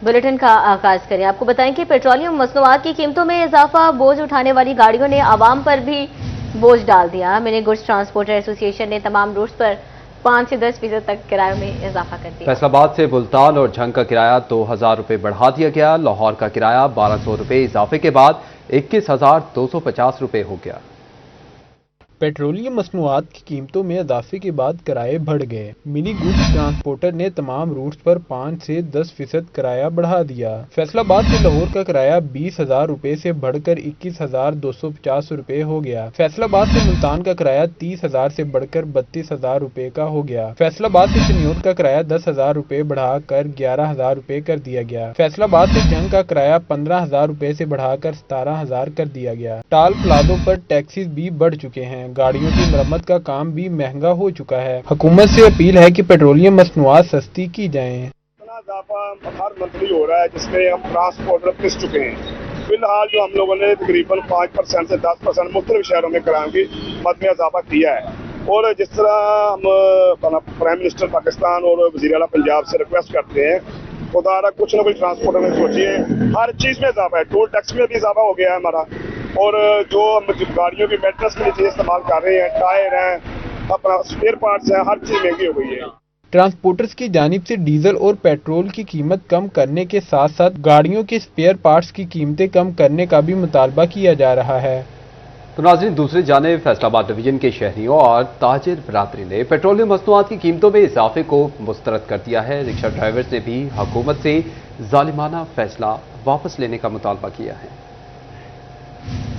Bulletin का आगाज करें। आपको बताएं कि पेट्रोलियम मसनूआत की कीमतों में इजाफा, बोझ उठाने वाली गाड़ियों ने आवाम पर भी बोझ डाल दिया। मिनी गुड्स ट्रांसपोर्टर एसोसिएशन ने तमाम रूट्स पर 5 से 10% तक किरायों में इजाफा कर दिया। फैसलाबाद से मुल्तान और झंग का किराया 2000 रुपये बढ़ा दिया गया। लाहौर का किराया 1200 रुपये इजाफे के बाद 21,250 रुपये हो गया। पेट्रोलियम मसनूआत की कीमतों में इजाफे के बाद किराए बढ़ गए। मिनी गुड्स ट्रांसपोर्टर ने तमाम रूट्स पर 5 से 10% किराया बढ़ा दिया। फैसलाबाद से लाहौर का किराया 20,000 रुपये से बढ़कर 21,250 रुपये हो गया। फैसलाबाद से मुल्तान का किराया 30,000 से बढ़कर 32,000 रुपये का हो गया। फैसलाबाद से चनियोट का किराया 10,000 रुपये बढ़ाकर 11,000 रुपये कर दिया गया। फैसलाबाद से जंग का किराया 15,000 रुपये से बढ़ाकर 17,000 कर दिया गया। टाल प्लाजों पर टैक्सीज भी बढ़ चुके हैं। गाड़ियों की मरम्मत का काम भी महंगा हो चुका है। हुकूमत से अपील है कि पेट्रोलियम मसनूआत सस्ती की जाएं। इतना इजाफा हर मंथली हो रहा है जिसमें हम ट्रांसपोर्टर पिस चुके हैं। फिलहाल जो हम लोगों ने तकरीबन 5% से 10% मुख्तलिफ शहरों में किरायों की मद में इजाफा किया है। और जिस तरह हम प्राइम मिनिस्टर पाकिस्तान और वज़ीर आला पंजाब से रिक्वेस्ट करते हैं, खुदा कुछ ना कुछ ट्रांसपोर्टर में सोचिए। हर चीज़ में इजाफा है, टोल टैक्स में भी इजाफा हो गया है हमारा। और जो हम गाड़ियों की मेंटेनेंस के लिए चीज़ इस्तेमाल कर रहे हैं, टायर हैं, अपना स्पेयर पार्ट्स हैं, हर चीज़ महंगी हो गई है। ट्रांसपोर्टर्स की जानिब से डीजल और पेट्रोल की कीमत कम करने के साथ साथ गाड़ियों के स्पेयर पार्ट्स की कीमतें कम करने का भी मुतालबा किया जा रहा है। तो नाज़रीन, दूसरी जानिब फैसलाबाद डिवीजन के शहरियों और ताजिर बरादरी ने पेट्रोलियम मसनूआत की कीमतों में इजाफे को मुस्तरद कर दिया है। रिक्शा ड्राइवर्स ने भी हुकूमत से जालिमाना फैसला वापस लेने का मुतालबा किया है।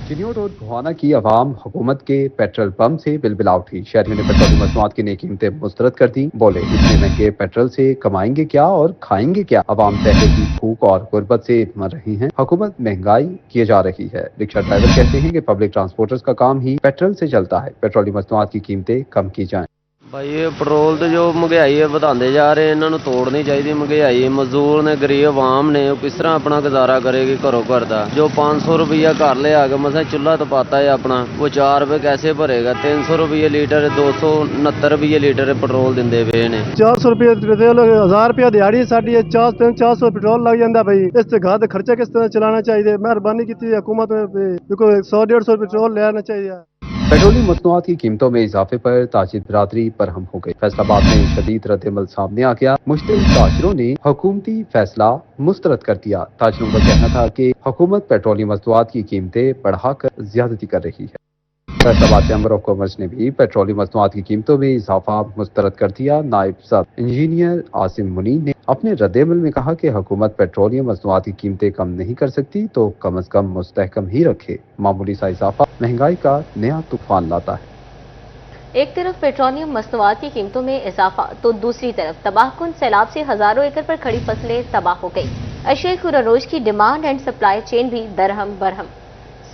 चिनियोट और गोहाना की आवाम हुकूमत के पेट्रोल पंप से बिलबिला उठी। शहरियों ने पेट्रोलियम मसनूआत की नई कीमतें मुस्तरद कर दी। बोले, इतने महंगे पेट्रोल से कमाएंगे क्या और खाएंगे क्या? आवाम पहले की भूख और गुर्बत से मर रही है। हुकूमत महंगाई किए जा रही है। रिक्शा ड्राइवर कहते हैं कि पब्लिक ट्रांसपोर्टर्स का काम ही पेट्रोल से चलता है। पेट्रोलियम मसनूआत की कीमतें कम की जाएं। भाई ये पेट्रोल तो जो महंगाई है ਵਧਾਉਂਦੇ ਜਾ ਰਹੇ, ਇਹਨਾਂ ਨੂੰ ਤੋੜਨੀ ਚਾਹੀਦੀ महंगाई। मजदूर ने गरीब आवाम ने किस तरह अपना गुजारा करेगी घरों घर का। जो 500 रुपया घर ले आके मसा चूल्हा तो पाता है अपना, वो 4 रुपये कैसे भरेगा? 300 रुपये लीटर, 269 रुपये लीटर पेट्रोल देंदे पे ने। 400 रुपये तेल, 1000 रुपया दिहाड़ी साड़ी, 400 पेट्रोल लग जाता भाई। इस घर का खर्चा किस तरह चलाना चाहिए? मेहरबानी की हुकूमत में 100-150 पेट्रोल लेना चाहिए। पेट्रोलियम मसनूआत की कीमतों में इजाफे पर ताजिर बिरादरी बरहम हो गई। फैसलाबाद में शदीद रद्द-ए-अमल सामने आ गया। मुश्तिल ताजिरों ने हुकूमती फैसला मुस्तरद कर दिया। ताजिरों का कहना था कि हुकूमत पेट्रोलियम मसनूआत की कीमतें बढ़ाकर ज्यादती कर रही है। फैसलाबाद चैम्बर ऑफ कॉमर्स ने भी पेट्रोलियम मसनूआत की कीमतों में इजाफा मुस्तरद कर दिया। नायब सब इंजीनियर आसिम मुनीर ने अपने रद्द-ए-अमल में कहा कि हुकूमत पेट्रोलियम मसनूआत की कीमतें कम नहीं कर सकती तो कम अज कम मुस्तहकम ही रखे। मामूली सा इजाफा महंगाई का नया तूफान लाता है। एक तरफ पेट्रोलियम मसनूआत की कीमतों में इजाफा तो दूसरी तरफ तबाहकुन सैलाब से हजारों एकड़ पर खड़ी फसलें तबाह हो गई। अशिया खुरारोज की डिमांड एंड सप्लाई चेन भी दरहम बरहम।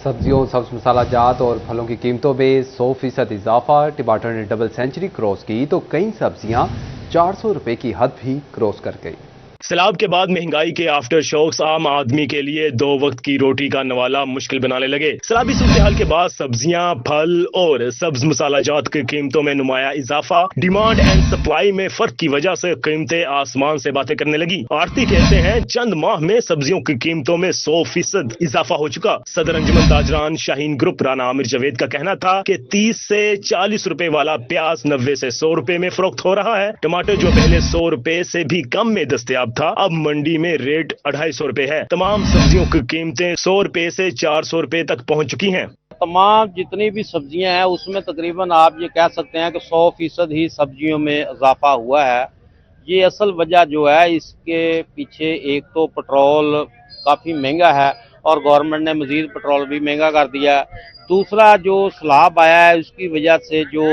सब्जियों, सब्ज मसाला जात और फलों की कीमतों में 100% इजाफा। टमाटर ने डबल सेंचुरी क्रॉस की तो कई सब्जियां 400 रुपए की हद भी क्रॉस कर गई। सैलाब के बाद महंगाई के आफ्टर शॉक्स आम आदमी के लिए 2 वक्त की रोटी का नवाला मुश्किल बनाने लगे। सैलाबी सूरत-ए-हाल के बाद सब्जियां, फल और सब्ज मसाला जात की कीमतों में नुमाया इजाफा। डिमांड एंड सप्लाई में फर्क की वजह से कीमतें आसमान से बातें करने लगी। आड़ती कहते हैं चंद माह में सब्जियों की कीमतों में 100% इजाफा हो चुका। सदर अंजुमन ताजरान शाहीन ग्रुप राना आमिर जवेद का कहना था कि 30 से 40 रुपए वाला प्याज 90 से 100 रुपए में फरोख्त हो रहा है। टमाटर जो पहले 100 रुपए से भी कम में दस्तयाब था, अब मंडी में रेट 250 रुपए है। तमाम सब्जियों की कीमतें 100 रुपए से 400 रुपए तक पहुंच चुकी हैं। तमाम जितनी भी सब्जियां हैं उसमें तकरीबन आप ये कह सकते हैं कि 100% ही सब्जियों में इजाफा हुआ है। ये असल वजह जो है इसके पीछे एक तो पेट्रोल काफ़ी महंगा है और गवर्नमेंट ने मज़ीद पेट्रोल भी महंगा कर दिया है। दूसरा जो सैलाब आया है उसकी वजह से जो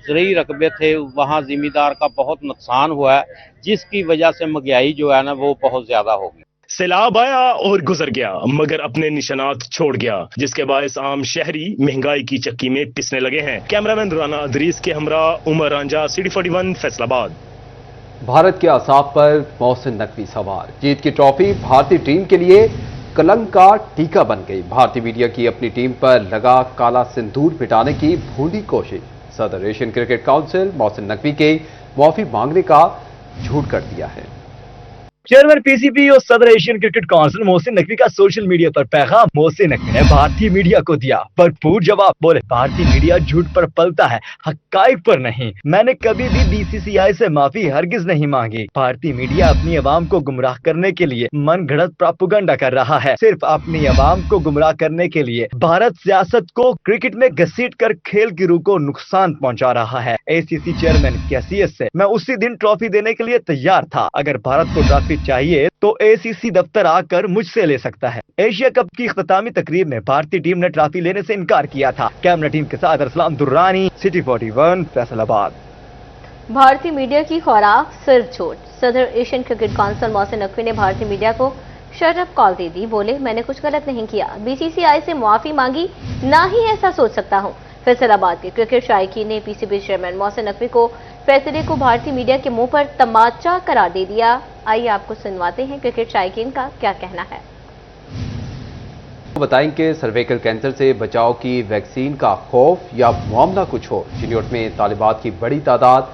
ज़रूरी रकबे थे वहाँ ज़मींदार का बहुत नुकसान हुआ है, जिसकी वजह से महंगाई जो है ना वो बहुत ज़्यादा हो गई। सैलाब आया और गुजर गया मगर अपने निशानात छोड़ गया, जिसके बायस आम शहरी महंगाई की चक्की में पिसने लगे हैं। कैमरामैन राना अदरीस के हमरा उमर रांझा, सिटी 41 फैसलाबाद। भारत के असाब पर मोहसिन नकवी सवार। जीत की ट्रॉफी भारतीय टीम के लिए कलंक का टीका बन गई। भारतीय मीडिया की अपनी टीम पर लगा काला सिंदूर मिटाने की भूली कोशिश। सदर Asian cricket council Mohsin Naqvi के माफी मांगने का झूठ कर दिया है। चेयरमैन पीसीबी और सदर Asian cricket council Mohsin Naqvi का सोशल मीडिया पर पैगाम। मोहसिन नकवी ने भारतीय मीडिया को दिया भरपूर जवाब। बोले, भारतीय मीडिया झूठ पर पलता है, हक़ाइक़ पर नहीं। मैंने कभी भी बीसीसीआई से माफी हरगिज नहीं मांगी। भारतीय मीडिया अपनी आवाम को गुमराह करने के लिए मन घड़त प्रोपेगेंडा कर रहा है। सिर्फ अपनी आवाम को गुमराह करने के लिए भारत सियासत को क्रिकेट में घसीट कर खेल की रूह को नुकसान पहुंचा रहा है। एसीसी चेयरमैन की हैसियत से मैं उसी दिन ट्रॉफी देने के लिए तैयार था। अगर भारत को ट्रॉफी चाहिए तो एसीसी दफ्तर आकर मुझसे ले सकता है। एशिया कप की इख्तितामी तकरीब में भारतीय टीम ने ट्रॉफी लेने से इनकार किया था। कैमरा टीम के साथ अरसलान दुर्रानी, सिटी 41, फैसलाबाद। भारतीय मीडिया की खौराक सिर्फ झूठ। सदर Asian cricket council Mohsin Naqvi ने भारतीय मीडिया को शट अप कॉल दे दी। बोले, मैंने कुछ गलत नहीं किया, बीसीसीआई से मुआफी मांगी, ना ही ऐसा सोच सकता हूं। फैसलाबाद के क्रिकेट शायकीन ने पीसीबी चेयरमैन मोहसिन नकवी को फैसले को भारतीय मीडिया के मुंह पर तमाचा करार दे दिया। आइए आपको सुनवाते हैं क्रिकेट शायकीन का क्या कहना है। बताएं कि सर्वाइकल कैंसर से बचाव की वैक्सीन का खौफ या मामला कुछ हो। चिन्योट में तालिबात की बड़ी तादाद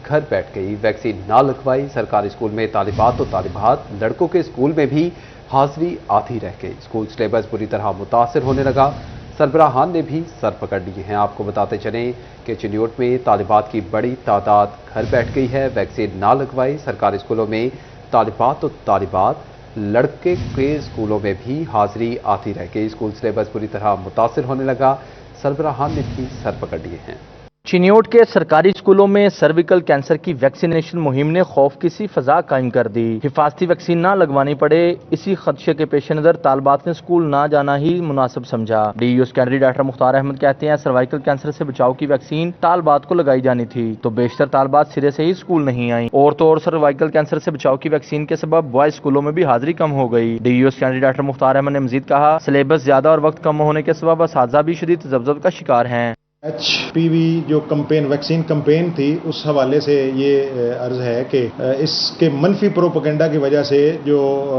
घर बैठ गई, वैक्सीन ना लगवाई। सरकारी स्कूल में तालिबात तो तालिबात, लड़कों के स्कूल में भी हाजिरी आधी रह गई। स्कूल सिलेबस बुरी तरह मुतासर होने लगा। सरबराहान ने भी सर पकड़ लिए हैं। आपको बताते चलें कि चिन्योट में तालिबात की बड़ी तादाद घर बैठ गई है, वैक्सीन ना लगवाई। सरकारी स्कूलों में तालिबात तो तालिबात, लड़के के स्कूलों में भी हाजिरी आती रह गई। स्कूल सिलेबस पूरी तरह मुतासिर होने लगा। सरबराहान ने भी सर पकड़ लिए हैं। चिन्योट के सरकारी स्कूलों में सर्विकल कैंसर की वैक्सीनेशन मुहिम ने खौफ की सी फजा कायम कर दी। हिफाजती वैक्सीन ना लगवानी पड़े, इसी खदशे के पेश नजर तालिबात ने स्कूल ना जाना ही मुनासिब समझा। DEO secondary doctor Mukhtar Ahmad कहते हैं, सर्वाइकल कैंसर से बचाव की वैक्सीन तालिबात को लगाई जानी थी, तो बेशतर तालिबात सिरे से ही स्कूल नहीं आई। और तो और सर्वाइकल कैंसर से बचाव की वैक्सीन के सबब बॉयज स्कूलों में भी हाजिरी कम हो गई। DEO secondary doctor Mukhtar Ahmad ने मजीद कहा, सिलेबस ज्यादा और वक्त कम होने के सबब असातिज़ा भी शदीद तज़ब्ज़ुब का शिकार हैं। HPV जो कंपेन, वैक्सीन कंपेन थी, उस हवाले से ये अर्ज है कि इसके मनफी प्रोपेगेंडा की वजह से जो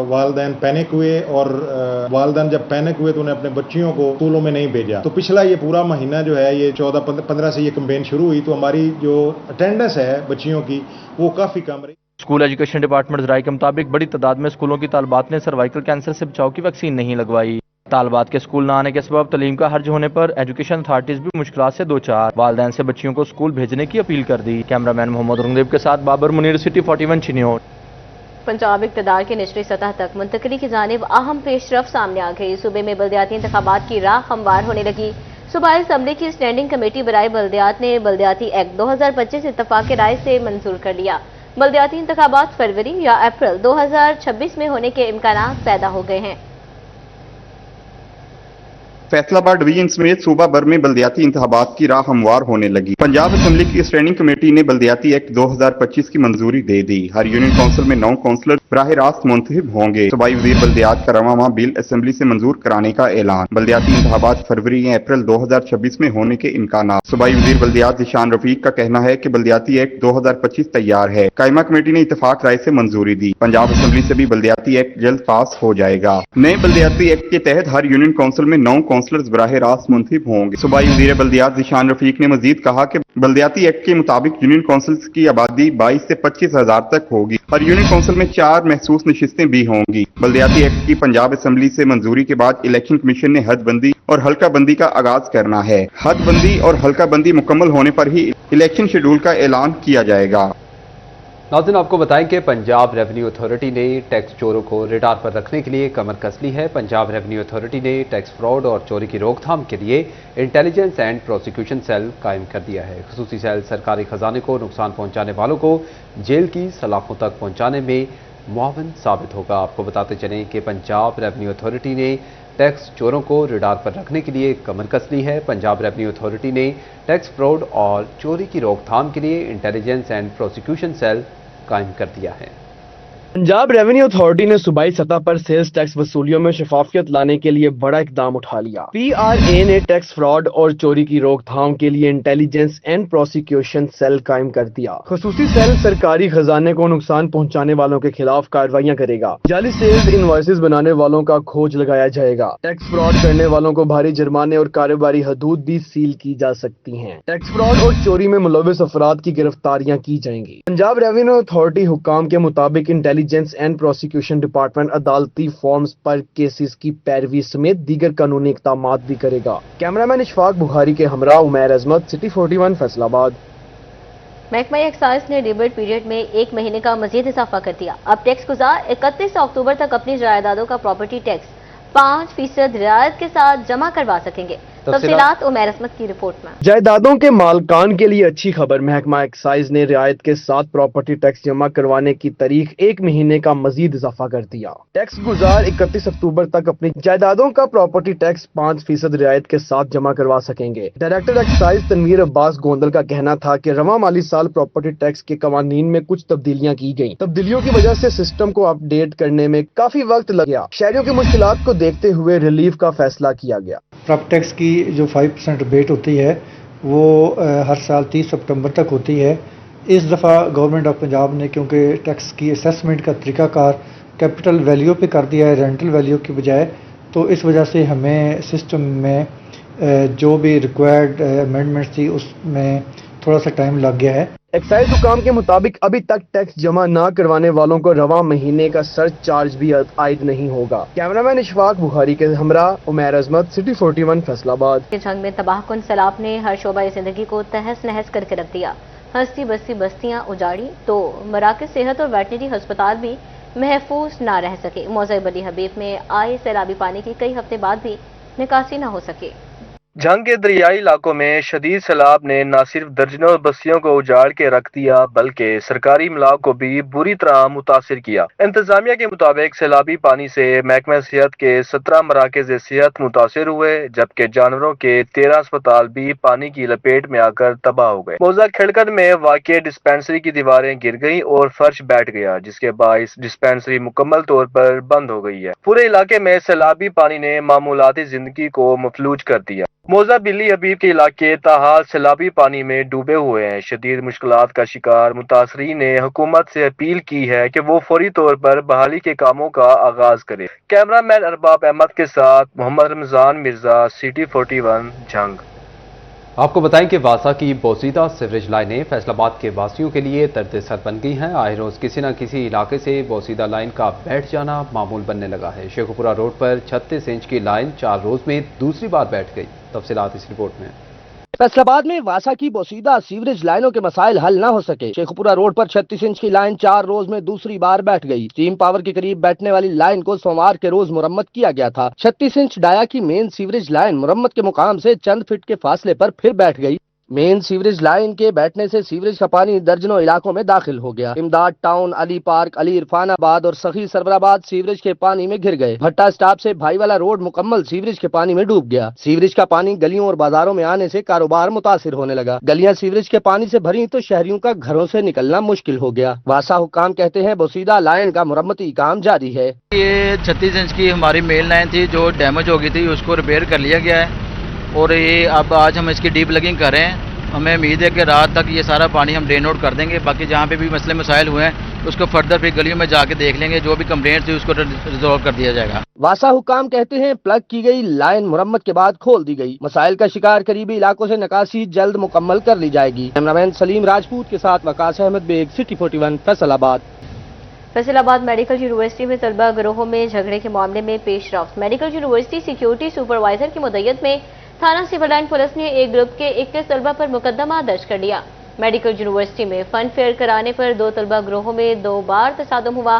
वालिदैन पैनिक हुए, और वालिदैन जब पैनिक हुए तो उन्हें अपने बच्चियों को स्कूलों में नहीं भेजा। तो पिछला ये पूरा महीना जो है, ये 14-15 से ये कंपेन शुरू हुई, तो हमारी जो अटेंडेंस है बच्चियों की वो काफ़ी कम रही। स्कूल एजुकेशन डिपार्टमेंट ज़राए के मुताबिक बड़ी तादाद में स्कूलों की तालिबात ने सर्वाइकल कैंसर से बचाव की वैक्सीन नहीं लगवाई। तालिबात के स्कूल न आने के सबब तलीम का हर्ज होने पर एजुकेशन अथॉरिटीज भी मुश्किलात से दो चार। वालिदैन से बच्चियों को स्कूल भेजने की अपील कर दी। कैमरामैन मोहम्मद रंगदेव के साथ बाबर मुनीर, सिटी 41 चिन्योट। पंजाब इक़्तिदार की निचली सतह तक मुंतकली की जानिब अहम पेशरफ सामने आ गई। सूबे में बल्दियाती इंतखाबात की राह हमवार होने लगी। सूबाई असम्बली की स्टैंडिंग कमेटी बराए बल्दियात ने बल्दियाती एक्ट 2025 इत्तफाक राय से मंजूर कर लिया। बल्दियाती इंतखाबात फरवरी या अप्रैल 2026 में होने के इम्कानात पैदा हो गए हैं। फैसलाबाद डिवीजन समेत सूबा भर में बल्दियाती इंतखाबात की राह हमवार होने लगी। पंजाब असेंबली की स्टैंडिंग कमेटी ने बल्दियाती एक्ट 2025 की मंजूरी दे दी। हर यूनियन काउंसिल में 9 काउंसलर बराह रास्त मुंतखब होंगे। सूबाई वजीर बल्दियात का रवां बिल असेंबली से मंजूर कराने का ऐलान। बल्दियाती इंतखाबात फरवरी या अप्रैल 2026 में होने के इम्कानात। सूबाई वजीर बल्दियात ज़ीशान रफीक का कहना है कि बल्दियाती एक्ट 2025 तैयार है। कायमा कमेटी ने इत्तफाक राय से मंजूरी दी। पंजाब असेंबली से भी बल्दियाती एक्ट जल्द पास हो जाएगा। नए बल्दियाती एक्ट के तहत हर यूनियन काउंसिल में 9 काउंसलर्स बराह रास्त मुंतखब होंगे। सूबाई वजीर बल्दियात ज़ीशान रफीक ने मजीद कहा कि बल्दियाती एक्ट के मुताबिक यूनियन काउंसिल्स की आबादी 22 से 25 हजार तक होगी। हर यूनियन काउंसिल में 4 महसूस नशिस्तें भी होंगी। बल्दियाती एक्ट की पंजाब असेंबली से मंजूरी के बाद इलेक्शन कमीशन ने हद बंदी और हल्का बंदी का आगाज करना है। हद बंदी और हल्का बंदी मुकम्मल होने पर ही इलेक्शन शेड्यूल का ऐलान किया जाएगा। नाज़रीन, आपको बताएं कि पंजाब रेवेन्यू अथॉरिटी ने टैक्स चोरों को रडार पर रखने के लिए कमर कस ली है। पंजाब रेवेन्यू अथॉरिटी ने टैक्स फ्रॉड और चोरी की रोकथाम के लिए इंटेलिजेंस एंड प्रोसिक्यूशन सेल कायम कर दिया है। खुसूसी सेल सरकारी खजाने को नुकसान पहुंचाने वालों को जेल की सलाखों तक पहुंचाने में मुआवन साबित होगा। आपको बताते चलें कि पंजाब रेवेन्यू अथॉरिटी ने टैक्स चोरों को रडार पर रखने के लिए कमर कस ली है। पंजाब रेवेन्यू अथॉरिटी ने टैक्स फ्रॉड और चोरी की रोकथाम के लिए इंटेलिजेंस एंड प्रोसिक्यूशन सेल कायम कर दिया है। पंजाब रेवेन्यू अथॉरिटी ने सूबाई सतह पर सेल्स टैक्स वसूलियों में शफाफियत लाने के लिए बड़ा इकदाम उठा लिया। PRA ने टैक्स फ्रॉड और चोरी की रोकथाम के लिए इंटेलिजेंस एंड प्रोसिक्यूशन सेल कायम कर दिया। खुसूसी सेल सरकारी खजाने को नुकसान पहुंचाने वालों के खिलाफ कार्रवाइयां करेगा। जाली सेल्स इनवॉइसेस बनाने वालों का खोज लगाया जाएगा। टैक्स फ्रॉड करने वालों को भारी जुर्माने और कारोबारी हदूद भी सील की जा सकती हैं। टैक्स फ्रॉड और चोरी में मुलविस अफराद की गिरफ्तारियां की जाएंगी। पंजाब रेवेन्यू अथॉरिटी हुक्काम के मुताबिक intelligence intelligence and prosecution department अदालती फॉर्म्स पर केसेस की पैरवी समेत दीगर कानूनी इक़दामात भी करेगा। कैमरामैन इशफाक बुखारी के हमरा उमैर अजमत, सिटी 41 फैसलाबाद। महकमा एक्साइज ने रिबेट पीरियड में 1 महीने का मजीद इजाफा कर दिया। अब टैक्स गुजार 31 अक्टूबर तक अपनी जायदादों का प्रॉपर्टी टैक्स 5% रियायत के साथ जमा करवा सकेंगे। तफसीलात उमैर अजमत की रिपोर्ट में। जायदादों के मालकान के लिए अच्छी खबर, महकमा एक्साइज ने रियायत के साथ प्रॉपर्टी टैक्स जमा करवाने की तारीख 1 महीने का मजीद इजाफा कर दिया। टैक्स गुजार 31 अक्टूबर तक अपनी जायदादों का प्रॉपर्टी टैक्स 5% रियायत के साथ जमा करवा सकेंगे। डायरेक्टर एक्साइज तनवीर अब्बास गोंदल का कहना था कि रवां माली साल प्रॉपर्टी टैक्स के कवानीन में कुछ तब्दीलियां की गयी। तब्दीलियों की वजह से सिस्टम को अपडेट करने में काफी वक्त लग गया। शहरियों की मुश्किलात को देखते हुए रिलीफ का फैसला किया गया। प्रॉपर्टी टैक्स की जो 5% रिबेट होती है वो हर साल 30 सितंबर तक होती है। इस दफ़ा गवर्नमेंट ऑफ पंजाब ने क्योंकि टैक्स की असेसमेंट का तरीक़ाकार कैपिटल वैल्यू पे कर दिया है रेंटल वैल्यू की बजाय, तो इस वजह से हमें सिस्टम में जो भी रिक्वायर्ड अमेंडमेंट्स थी उसमें थोड़ा सा टाइम लग गया है। एक्साइज हुकाम के मुताबिक अभी तक टैक्स जमा न करवाने वालों को रवां महीने का सर्च चार्ज भी आयद नहीं होगा। कैमरामैन इशफाक बुखारी के हमरा उमैर अजमत, सिटी 41 फैसलाबाद। जंग में तबाहकुन सैलाब ने हर शोबा जिंदगी को तहस नहस करके रख दिया। हंसती बस्ती बस्तियां उजाड़ी तो मराकज सेहत और वेटनरी अस्पताल भी महफूज ना रह सके। मौज़ा बली हबीब में आए सैलाबी पानी की कई हफ्ते बाद भी निकासी न हो सके। जंग के दरियाई इलाकों में शदीद सैलाब ने न सिर्फ दर्जनों बस्तियों को उजाड़ के रख दिया बल्कि सरकारी इमलाक को भी बुरी तरह मुतासिर किया। इंतजामिया के मुताबिक सैलाबी पानी से महकमा सेहत के 17 मराकज सेहत मुतासिर हुए, जबकि जानवरों के 13 अस्पताल भी पानी की लपेट में आकर तबाह हो गए। मौजा खिड़कत में वाक़ई डिस्पेंसरी की दीवारें गिर गई और फर्श बैठ गया, जिसके बाइस डिस्पेंसरी मुकम्मल तौर पर बंद हो गई है। पूरे इलाके में सैलाबी पानी ने मामूलाती जिंदगी को मफलूज कर दिया। मौजा बिल्ली हबीब के इलाके ताहाल सैलाबी पानी में डूबे हुए हैं। शदीद मुश्किलात का शिकार मुतासरीन ने हुकूमत से अपील की है कि वो फौरी तौर पर बहाली के कामों का आगाज करे। कैमरामैन अरबाब अहमद के साथ मोहम्मद रमजान मिर्जा, सिटी 41 जंग। आपको बताएं कि वासा की बोसीदा सीवरेज लाइनें फैसलाबाद के वासियों के लिए दर्द सर बन गई हैं। आए रोज किसी न किसी इलाके से बोसीदा लाइन का बैठ जाना मामूल बनने लगा है। शेखुपुरा रोड पर 36 इंच की लाइन 4 रोज में दूसरी बार बैठ गई। तफसीलात इस रिपोर्ट में। फैसलाबाद में वासा की बोसीदा सीवरेज लाइनों के मसाइल हल न हो सके। शेखुपुरा रोड पर 36 इंच की लाइन 4 रोज में दूसरी बार बैठ गई। स्टीम पावर के करीब बैठने वाली लाइन को सोमवार के रोज मुरम्मत किया गया था। 36 इंच डाया की मेन सीवरेज लाइन मुरम्मत के मुकाम से चंद फीट के फासले पर फिर बैठ गई। मेन सीवरेज लाइन के बैठने से सीवरेज का पानी दर्जनों इलाकों में दाखिल हो गया। इमदाद टाउन, अली पार्क, अली इरफानाबाद और सखी सरबराबाद सीवरेज के पानी में घिर गए। भट्टा स्टॉप से भाईवाला रोड मुकम्मल सीवरेज के पानी में डूब गया। सीवरेज का पानी गलियों और बाजारों में आने से कारोबार मुतासिर होने लगा। गलियां सीवरेज के पानी से भरी तो शहरियों का घरों से निकलना मुश्किल हो गया। वासा हुक्काम कहते हैं बोसीदा लाइन का मुरम्मती काम जारी है। ये 36 इंच की हमारी मेन लाइन थी जो डैमेज हो गई थी, उसको रिपेयर कर लिया गया है और ये अब आज हम इसकी डीप लगिंग कर रहे हैं। हमें उम्मीद है कि रात तक ये सारा पानी हम ड्रेन आउट कर देंगे। बाकी जहाँ पे भी मसले मसाइल हुए हैं उसको फर्दर फिर गलियों में जाके देख लेंगे, जो भी कंप्लेंट थी उसको रिजॉल्व कर दिया जाएगा। वासा हुक्काम कहते हैं प्लग की गई लाइन मुरम्मत के बाद खोल दी गई। मसाइल का शिकार करीबी इलाकों से निकासी जल्द मुकम्मल कर ली जाएगी। कैमरामैन सलीम राजपूत के साथ Waqas Ahmad Baig, city 41 Faisalabad. Faisalabad medical university में तलबा गिरोहों में झगड़े के मामले में पेशरफ्त। मेडिकल यूनिवर्सिटी सिक्योरिटी सुपरवाइजर की मुद्दत में थाना सिविल लाइन पुलिस ने एक ग्रुप के 21 तलबा पर मुकदमा दर्ज कर लिया। मेडिकल यूनिवर्सिटी में फन फेयर कराने पर 2 तलबा ग्रोहों में 2 बार तसादम हुआ।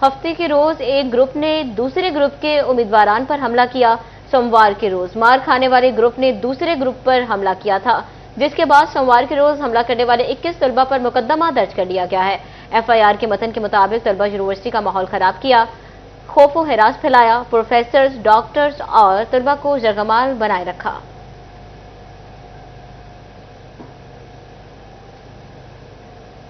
हफ्ते के रोज एक ग्रुप ने दूसरे ग्रुप के उम्मीदवारान पर हमला किया। सोमवार के रोज मार खाने वाले ग्रुप ने दूसरे ग्रुप पर हमला किया था, जिसके बाद सोमवार के रोज हमला करने वाले 21 तलबा पर मुकदमा दर्ज कर लिया गया है। FIR के मतन के मुताबिक तलबा यूनिवर्सिटी का माहौल खराब किया, खौफ व हिरास फैलाया, प्रोफेसर्स, डॉक्टर्स और तलबा को जरगमाल बनाए रखा।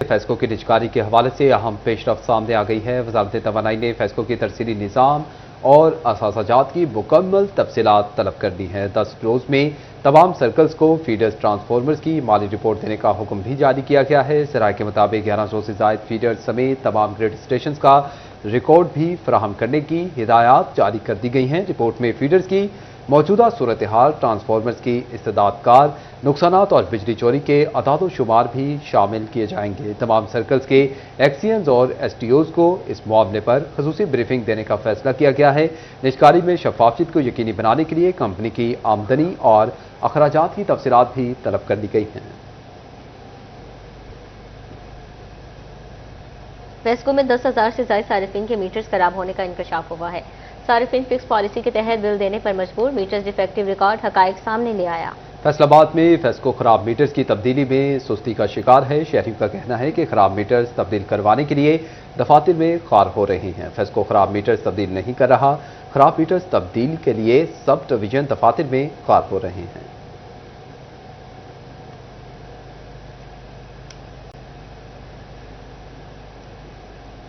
फैसलों की निजकारी के हवाले से अहम पेशरफ्त सामने आ गई है। वजारत तवानाई ने फैसलों की तरसीली निज़ाम और असासाजात की मुकम्मल तफसीलात तलब कर दी है। 10 रोज में तमाम सर्कल्स को फीडर्स ट्रांसफार्मर्स की माली रिपोर्ट देने का हुक्म भी जारी किया गया है। सराय के मुताबिक 1100 से ज़ायद फीडर्स समेत तमाम ग्रिड स्टेशन का रिकॉर्ड भी फराहम करने की हिदायत जारी कर दी गई हैं। रिपोर्ट में फीडर्स की मौजूदा सूरत हाल, ट्रांसफार्मर्स की इस्तेदाद कार, नुकसानात और बिजली चोरी के अदाद शुमार भी शामिल किए जाएंगे। तमाम सर्कल्स के एक्सीएंस और एसटीओज को इस मामले पर खसूसी ब्रीफिंग देने का फैसला किया गया है। निजकारी में शफाफियत को यकीनी बनाने के लिए कंपनी की आमदनी और अखराजात की तफसीलात भी तलब कर दी गई हैं। वेस्को में 10,000 से ज्यादा सारिफिन के मीटर्स खराब होने का इंकशाफ हुआ है। सारिफिन फिक्स पॉलिसी के तहत बिल देने पर मजबूर, मीटर्स डिफेक्टिव रिकॉर्ड हकायक सामने ले आया। फैसलाबाद में फेस्को खराब मीटर्स की तब्दीली में सुस्ती का शिकार है। शहरियों का कहना है कि खराब मीटर्स तब्दील करवाने के लिए दफातर में खार हो रहे हैं। फेस्को खराब मीटर्स तब्दील नहीं कर रहा। खराब मीटर्स तब्दील के लिए सब डिवीजन दफातर में खार हो रहे हैं।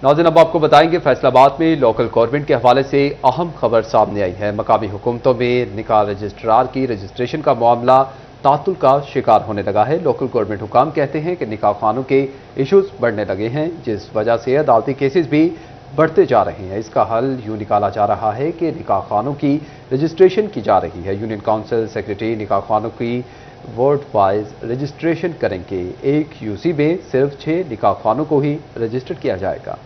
नाज़रीन, अब आपको बताएंगे फैसलाबाद में लोकल गवर्नमेंट के हवाले से अहम खबर सामने आई है। मकामी हुकूमतों में निकाह रजिस्ट्रार की रजिस्ट्रेशन का मामला तातुल का शिकार होने लगा है। लोकल गवर्नमेंट हुकाम कहते हैं कि निकाह खानों के इशूज बढ़ने लगे हैं, जिस वजह से अदालती केसेस भी बढ़ते जा रहे हैं। इसका हल यूं निकाला जा रहा है कि निकाह खानों की रजिस्ट्रेशन की जा रही है। यूनियन काउंसिल सेक्रेटरी निकाह खानों की वार्ड वाइज रजिस्ट्रेशन करेंगे। एक यूसी में सिर्फ 6 निकाह खानों को ही रजिस्टर्ड किया जाएगा।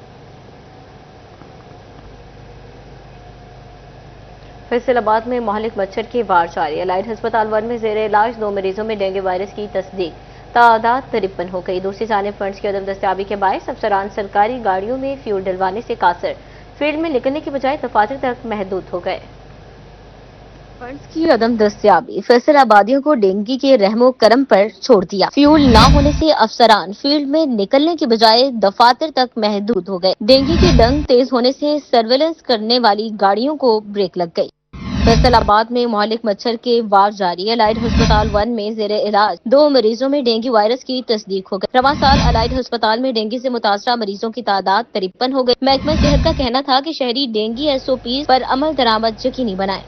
फैसलाबाद में मोहलिक मच्छर की वार जारी। अलाइड अस्पताल 1 में जेर इलाज 2 मरीजों में डेंगू वायरस की तस्दीक, तादाद 53 हो गई। दूसरी जानिब फंड्स की अदम दस्तियाबी के बायस अफसरान सरकारी गाड़ियों में फ्यूल डलवाने से कासर, फील्ड में निकलने की बजाय दफातर तक महदूद हो गए। फंड्स की अदम दस्तियाबी फैसलाबादियों को डेंगू के रहमो करम पर छोड़ दिया। फ्यूल न होने से अफसरान फील्ड में निकलने की बजाय दफातर तक महदूद हो गए। डेंगू के डंग तेज होने से सर्वेलेंस करने वाली गाड़ियों को ब्रेक लग गई। फैसलाबाद में मोहलिक मच्छर के वार जारी। अलाइड अस्पताल 1 में जेर इलाज 2 मरीजों में डेंगू वायरस की तस्दीक हो गई। रवां साल अलाइड अस्पताल में डेंगू से मुतासरा मरीजों की तादाद 53 हो गई। महकमा सेहत का कहना था कि शहरी डेंगू SOP पर अमल दरामद यकीनी बनाए।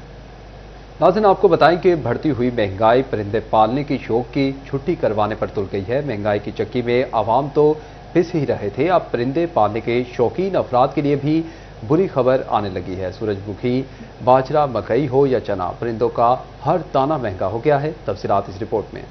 नाज़रीन, आपको बताएं कि बढ़ती हुई महंगाई परिंदे पालने की शौक की छुट्टी करवाने पर तुल गई है। महंगाई की चक्की में आवाम तो पिस ही रहे थे, अब परिंदे पालने के शौकीन अफराद के लिए भी बुरी खबर आने लगी है। सूरजमुखी, बाजरा, मकई हो या चना, परिंदों का हर दाना महंगा हो गया है। तफसीलात इस रिपोर्ट में।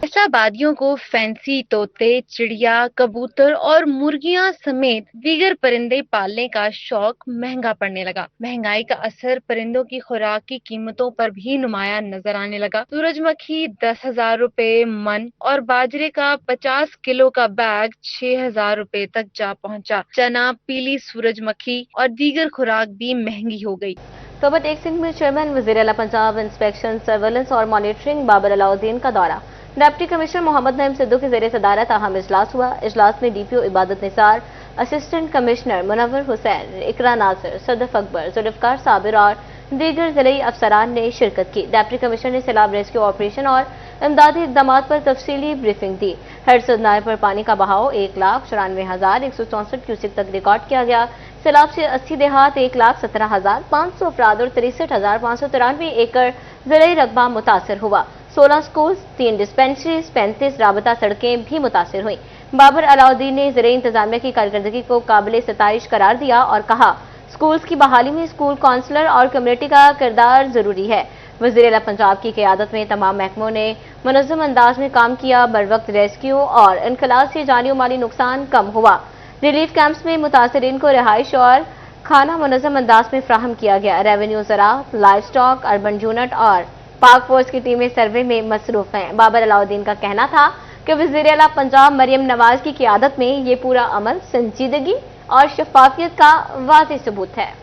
फैसलाबादियों को फैंसी तोते, चिड़िया, कबूतर और मुर्गियां समेत दीगर परिंदे पालने का शौक महंगा पड़ने लगा। महंगाई का असर परिंदों की खुराक की कीमतों पर भी नुमाया नजर आने लगा। सूरजमुखी 10,000 रुपए मन और बाजरे का 50 किलो का बैग 6,000 रुपए तक जा पहुंचा। चना, पीली सूरजमुखी और दीगर खुराक भी महंगी हो गई। सोबत एक सिंह में चेयरमैन वजीर आला पंजाब इंस्पेक्शन, सर्वेलेंस और मॉनिटरिंग बाबर अलाउद्दीन का दौरा। डिप्टी कमिश्नर मोहम्मद नईम सिद्धू के ज़ेर सदारत अहम इजलास हुआ। इजलास में DPO इबादत निसार, असिस्टेंट कमिश्नर मुनव्वर हुसैन, इकरा नासिर, सदफ अकबर, जुल्फ़कार साबिर और दीगर ज़िली अफसरान ने शिरकत की। डिप्टी कमिश्नर ने सैलाब रेस्क्यू ऑपरेशन और इमदादी इक़दामात पर तफसीली ब्रीफिंग दी। हरसद नायर पर पानी का बहाव 1,94,164 क्यूसेक तक रिकॉर्ड किया गया। सैलाब से 80 देहात, 1,17,500 अफराद और 63,593 एकड़ ज़िली रकबा मुतासर हुआ। 16 स्कूल, 3 डिस्पेंसरीज, 35 राबता सड़कें भी मुतासर हुई। बाबर अलाउद्दीन ने ज़िले इंतजामिया की कारकर्दगी को काबिल सितारिश करार दिया और कहा, स्कूल्स की बहाली में स्कूल काउंसलर और कम्युनिटी का किरदार जरूरी है। वज़ीर आला पंजाब की क़यादत में तमाम महकमों ने मुनज़्ज़म अंदाज में काम किया। बरवक्त रेस्क्यू और इनखला से जानी और माली नुकसान कम हुआ। रिलीफ कैंप्स में मुतासरीन को रिहाइश और खाना मुनज़्ज़म अंदाज में फ्राहम किया गया। रेवेन्यू, ज़राअत, लाइव स्टॉक, अर्बन यूनिट और पाक फोर्स की टीमें सर्वे में मसरूफ हैं। बाबर अलाउद्दीन का कहना था कि वज़ीर आला पंजाब मरियम नवाज की क़यादत में ये पूरा अमल संजीदगी और शफाफियत का वाज़ेह सबूत है।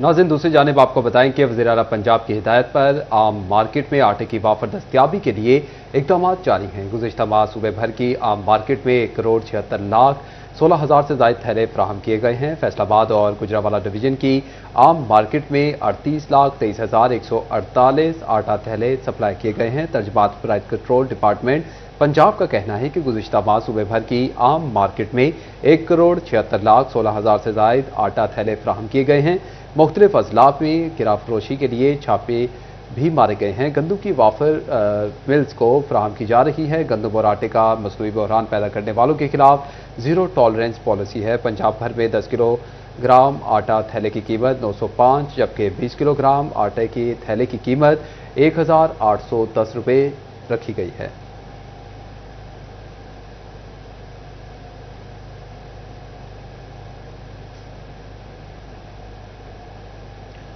नाज़रीन, दूसरी जानिब आपको बताएं कि वज़ीर आला पंजाब की हिदायत पर आम मार्केट में आटे की वाफर दस्तियाबी के लिए इक़दाम जारी हैं। गुज़िश्ता माह सूबे भर की आम मार्केट में 1,76,16,000 से ज़ायद थैले फ्राहम किए गए हैं। फैसलाबाद और गुजरावाला डिवीजन की आम मार्केट में 38,23,148 आटा थैले सप्लाई किए गए हैं। तर्जमात प्राइस कंट्रोल डिपार्टमेंट पंजाब का कहना है कि गुज़िश्ता माह सूबे भर की आम मार्केट में 1,76,16,000 से ज़ायद आटा थैले फ्राहम किए गए हैं। मुख्तलिफ अजलाफ में किरा फरोशी के लिए छापे भी मारे गए हैं। गंदम की वाफर मिल्स को फराहम की जा रही है। गंदम और आटे का मसनूई बहरान पैदा करने वालों के खिलाफ जीरो टॉलरेंस पॉलिसी है। पंजाब भर में 10 किलोग्राम आटा थैले की कीमत 905, जबकि 20 किलोग्राम आटे की थैले की कीमत 1810 रुपये रखी गई है।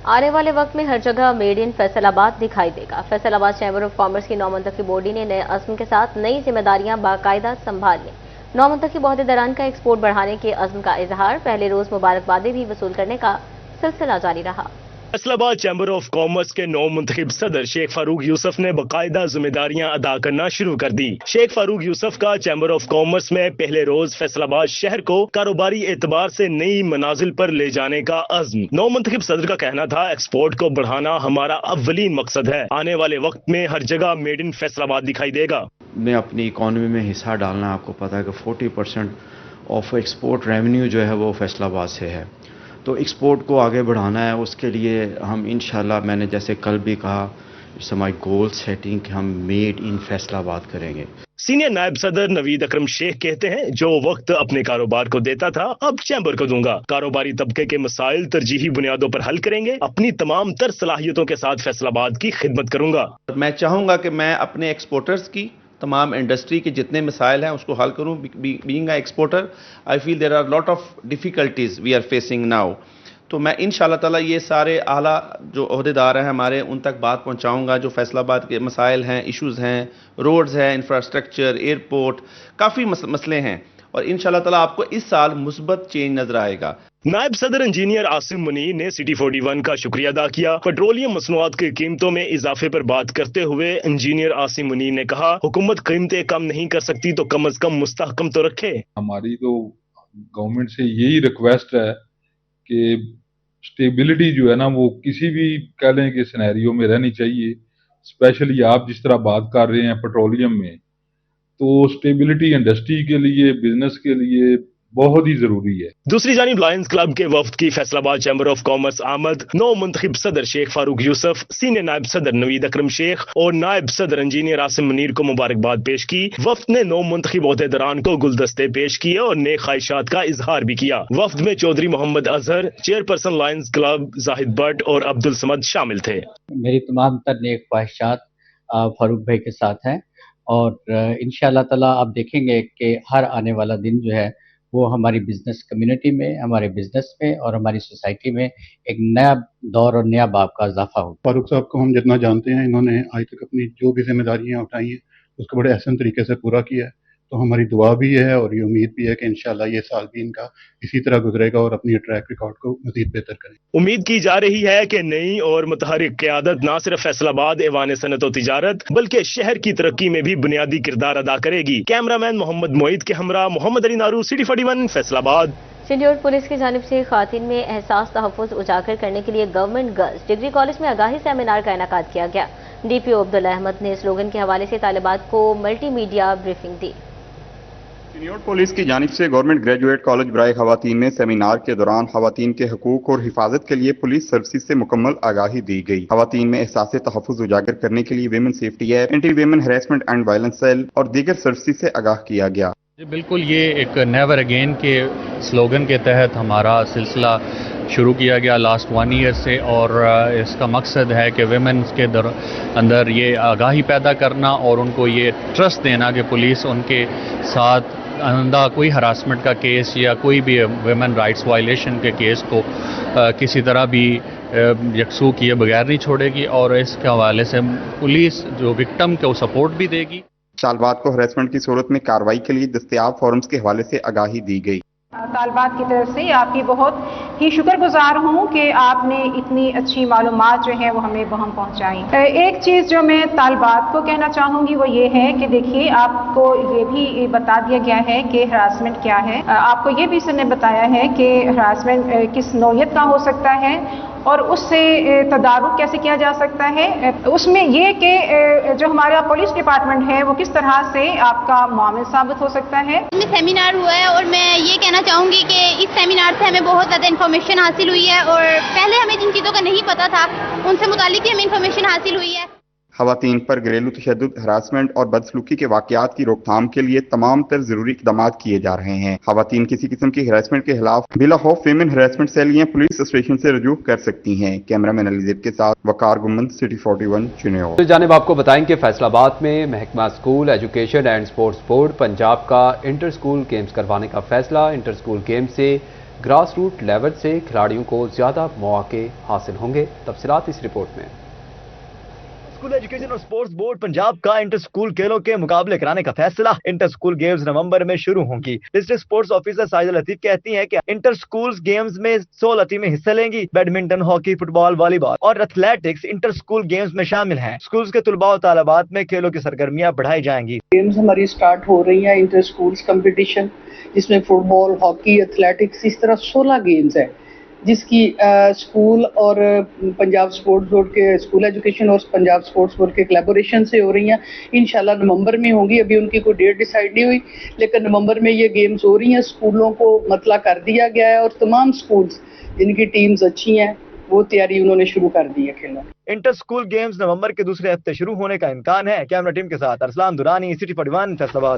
आने वाले वक्त में हर जगह मेड इन फैसलाबाद दिखाई देगा। फैसलाबाद चैम्बर ऑफ कॉमर्स की 9 मंतखब बॉडी ने नए अज़्म के साथ नई जिम्मेदारियां बाकायदा संभाल ली। 9 मंतखब ओहदेदारान का एक्सपोर्ट बढ़ाने के अज़्म का इजहार, पहले रोज मुबारकबादें भी वसूल करने का सिलसिला जारी रहा। फैसलाबाद चैम्बर ऑफ कॉमर्स के नौ मुंतखब सदर शेख फारूक यूसुफ ने बाकायदा जिम्मेदारियां अदा करना शुरू कर दी। शेख फारूक यूसुफ का चैम्बर ऑफ कॉमर्स में पहले रोज फैसलाबाद शहर को कारोबारी एतबार से नई मनाजिल पर ले जाने का अज़्म। नौ मुंतखब सदर का कहना था, एक्सपोर्ट को बढ़ाना हमारा अव्वलीन मकसद है। आने वाले वक्त में हर जगह मेड इन फैसलाबाद दिखाई देगा। में अपनी इकॉनमी में हिस्सा डालना, आपको पता है कि 40% ऑफ एक्सपोर्ट रेवेन्यू जो है वो फैसलाबाद से है। तो एक्सपोर्ट को आगे बढ़ाना है, उसके लिए हम इंशाल्लाह, मैंने जैसे कल भी कहा, इट्स माय गोल सेटिंग कि हम मेड इन फैसलाबाद करेंगे। सीनियर नायब सदर नवीद अकरम शेख कहते हैं, जो वक्त अपने कारोबार को देता था अब चैम्बर को दूंगा। कारोबारी तबके के मसाइल तरजीही बुनियादों पर हल करेंगे। अपनी तमाम तर सलाहियतों के साथ फैसलाबाद की खिदमत करूंगा। मैं चाहूंगा कि मैं अपने एक्सपोर्टर्स की, तमाम इंडस्ट्री के जितने मसाइल हैं उसको हल करूं। Being a exporter I feel there are lot of difficulties we are facing now. तो मैं इंशाल्लाह ताला ये सारे आला जो ओहदेदार हैं हमारे, उन तक बात पहुंचाऊंगा। जो फैसलाबाद के मसाइल हैं, इश्यूज़ हैं, रोड्स हैं, इंफ्रास्ट्रक्चर, एयरपोर्ट, काफ़ी मसले हैं और इंशाल्लाह ताला आपको इस साल मुस्बत चेंज नजर आएगा। नायब सदर इंजीनियर आसिम मुनीर ने सिटी 41 का शुक्रिया अदा किया। पेट्रोलियम मसनूआत की कीमतों में इजाफे पर बात करते हुए इंजीनियर आसिम मुनीर ने कहा, हुकूमत कीमतें कम नहीं कर सकती तो कम अज कम मुस्तहकम तो रखे। हमारी तो गवर्नमेंट से यही रिक्वेस्ट है कि स्टेबिलिटी जो है ना वो किसी भी कह लें कि सिनेरियो में रहनी चाहिए। स्पेशली आप जिस तरह बात कर रहे हैं पेट्रोलियम में, तो स्टेबिलिटी इंडस्ट्री के लिए, बिजनेस के लिए बहुत ही जरूरी है। दूसरी जानिब लायंस क्लब के वफ्द की फैसलाबाद चैम्बर ऑफ कॉमर्स आमद, नौ मुंतखब सदर शेख फारूक यूसुफ, सीनियर नायब सदर नवीद अकरम शेख और नायब सदर इंजीनियर आसिम मुनीर को मुबारकबाद पेश की। वफ्द ने नौ मुंतखब ओहदेदारान को गुलदस्ते पेश किए और नेक ख्वाहिशात का इजहार भी किया। वफ्द में Chaudhry Muhammad Azhar, chairperson Lions club Zahid Bhatt और अब्दुल समद शामिल थे। मेरी तमाम तर नेक ख्वाहिशात फारूक भाई के साथ हैं और इंशाअल्लाह ताला आप देखेंगे कि हर आने वाला दिन जो है वो हमारी बिजनेस कम्युनिटी में, हमारे बिजनेस में और हमारी सोसाइटी में एक नया दौर और नया बाब का इजाफा हो। फारूक साहब को हम जितना जानते हैं, इन्होंने आज तक अपनी जो भी जिम्मेदारियां उठाई हैं उसको बड़े अहसन तरीके से पूरा किया है। तो हमारी दुआ भी है और ये उम्मीद भी है कि इंशाल्लाह ये साल भी इनका इसी तरह गुजरेगा और अपनी ट्रैक रिकॉर्ड को मजीद बेहतर करें। उम्मीद की जा रही है कि नई और मुतहरिक क़यादत न सिर्फ फैसलाबाद ऐवान सनत और तिजारत बल्कि शहर की तरक्की में भी बुनियादी किरदार अदा करेगी। कैमरामैन मोहम्मद मोईद के हमरा मोहम्मद अली नारू, सिटी 41 फैसलाबाद। शहडोल पुलिस की जानिब से खातिन में एहसास तहफ़्फ़ुज़ उजागर करने के लिए गवर्नमेंट गर्ल्स डिग्री कॉलेज में आगाही सेमिनार का इनेकाद किया गया। DPO अब्दुल अहमद ने स्लोगन के हवाले से तालिबात को मल्टीमीडिया ब्रीफिंग दी। सीनियर पुलिस की जानिब से गवर्नमेंट ग्रेजुएट कॉलेज बराए खवातीन में सेमिनार के दौरान खवातीन के हकूक और हिफाजत के लिए पुलिस सर्विस से मुकम्मल आगाही दी गई। खवातीन में एहसास तहफ़्फ़ुज़ उजागर करने के लिए women safety app, anti women harassment and violence cell और दीगर सर्विस से आगाह किया गया। बिल्कुल, ये एक नेवर अगेन के स्लोगन के तहत हमारा सिलसिला शुरू किया गया लास्ट 1 ईयर से और इसका मकसद है कि विमेंस के अंदर ये आगाही पैदा करना और उनको ये ट्रस्ट देना कि पुलिस उनके साथ आइंदा कोई हरासमेंट का केस या कोई भी वुमेन राइट्स वायलेशन के केस को किसी तरह भी यकसू किए बगैर नहीं छोड़ेगी और इसके हवाले से पुलिस जो विक्टिम को सपोर्ट भी देगी। तालिबात को हरासमेंट की सूरत में कार्रवाई के लिए दस्तयाब फॉर्म्स के हवाले से आगाही दी गई। तालिबात की तरफ से आपकी बहुत ही शुक्रगुजार हूँ कि आपने इतनी अच्छी मालूमात जो है वो हमें वहाँ पहुँचाई। एक चीज़ जो मैं तालिबात को कहना चाहूँगी वो ये है कि देखिए, आपको ये भी बता दिया गया है कि हरासमेंट क्या है। आपको ये भी इसने बताया है कि हरासमेंट किस नौयत का हो सकता है और उससे तदारुक कैसे किया जा सकता है। उसमें ये कि जो हमारा पुलिस डिपार्टमेंट है वो किस तरह से आपका मुआविन साबित हो सकता है। इसमें सेमिनार हुआ है और मैं ये कहना चाहूँगी कि इस सेमिनार से हमें बहुत ज़्यादा इन्फॉर्मेशन हासिल हुई है और पहले हमें जिन चीज़ों का नहीं पता था उनसे मुतालिक ही हमें इन्फॉर्मेशन हासिल हुई है। खवातीन पर घरेलू तशद्दुद, हरासमेंट और बदसलूकी के वाकयात की रोकथाम के लिए तमाम तर जरूरी इकदाम किए जा रहे हैं। खवातीन किसी किस्म की हरासमेंट के खिलाफ बिला खौफ विमेन हरासमेंट सेल या पुलिस स्टेशन से रजू कर सकती हैं। कैमरामैन अलीजेब के साथ वकार गुम्मन, सिटी 41 चिन्योर। तो जानिब आपको बताएंगे फैसलाबाद में महकमा school education and sports board Punjab का इंटर स्कूल गेम्स करवाने का फैसला। इंटर स्कूल गेम्स से ग्रास रूट लेवल से खिलाड़ियों को ज्यादा मौके हासिल होंगे। तफसीलात इस रिपोर्ट में। स्कूल एजुकेशन और स्पोर्ट्स बोर्ड पंजाब का इंटर स्कूल खेलों के मुकाबले कराने का फैसला। इंटर स्कूल गेम्स नवंबर में शुरू होंगी। District sports officer Sajida Latif कहती हैं कि इंटर स्कूल गेम्स में 16 टीमें हिस्सा लेंगी। बैडमिंटन, हॉकी, फुटबॉल, वॉलीबॉल और एथलेटिक्स इंटर स्कूल गेम्स में शामिल हैं। स्कूल्स के तुलबा और तालिबात में खेलों की सरगर्मियां बढ़ाई जाएंगी। गेम्स हमारी स्टार्ट हो रही है, इंटर स्कूल्स कंपटीशन, जिसमें फुटबॉल, हॉकी, एथलेटिक्स, इस तरह 16 गेम्स है, जिसकी स्कूल और पंजाब स्पोर्ट्स बोर्ड के, स्कूल एजुकेशन और पंजाब स्पोर्ट्स बोर्ड के कोलैबोरेशन से हो रही हैं। इंशाल्लाह नवंबर में होंगी। अभी उनकी कोई डेट डिसाइड नहीं हुई, लेकिन नवंबर में ये गेम्स हो रही हैं। स्कूलों को मतला कर दिया गया है और तमाम स्कूल्स जिनकी टीम्स अच्छी हैं वो तैयारी उन्होंने शुरू कर दी है खेलने। इंटर स्कूल गेम्स नवंबर के दूसरे हफ्ते शुरू होने का इम्कान है। कैमरा टीम के साथ अरसलान दुरानी, सिटी 41 फैसलाबाद।